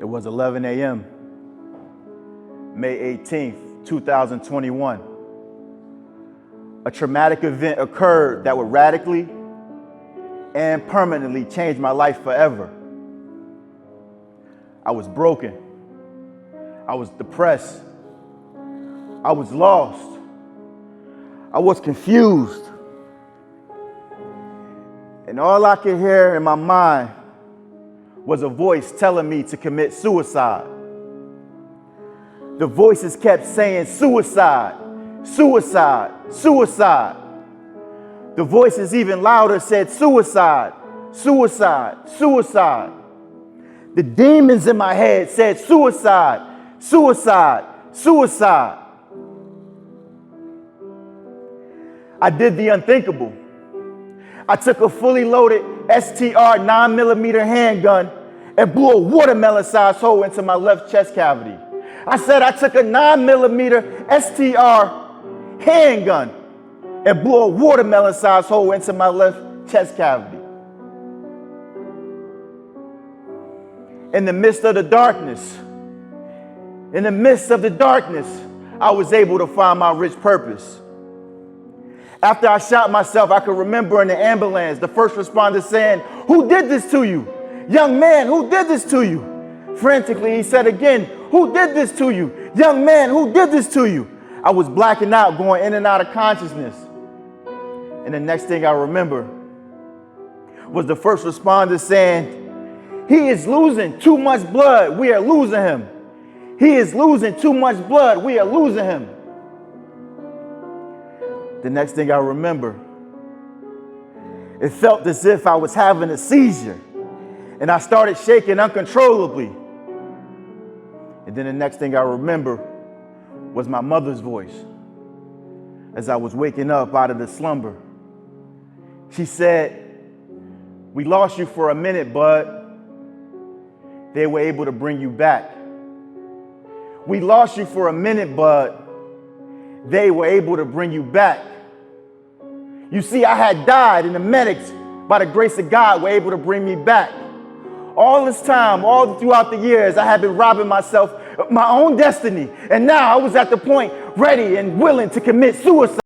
It was 11 a.m., May 18th, 2021. A traumatic event occurred that would radically and permanently change my life forever. I was broken. I was depressed. I was lost. I was confused. And all I could hear in my mind was a voice telling me to commit suicide. The voices kept saying suicide, suicide, suicide. The voices even louder said suicide, suicide, suicide. The demons in my head said suicide, suicide, suicide. I did the unthinkable. I took a fully loaded STR 9mm handgun and blew a watermelon-sized hole into my left chest cavity. I said I took a 9mm STR handgun and blew a watermelon-sized hole into my left chest cavity. In the midst of the darkness, I was able to find my rich purpose. After I shot myself, I could remember in the ambulance, the first responder saying, "Who did this to you? Young man, who did this to you?" Frantically, he said again, "Who did this to you? Young man, who did this to you?" I was blacking out, going in and out of consciousness. And the next thing I remember was the first responder saying, "He is losing too much blood. We are losing him. He is losing too much blood. We are losing him." The next thing I remember, it felt as if I was having a seizure, and I started shaking uncontrollably. And then the next thing I remember was my mother's voice as I was waking up out of the slumber. She said, "We lost you for a minute, but they were able to bring you back. We lost you for a minute, but they were able to bring you back. You see, I had died, and the medics, by the grace of God, were able to bring me back. All this time, all throughout the years, I had been robbing myself of my own destiny, and now I was at the point ready and willing to commit suicide."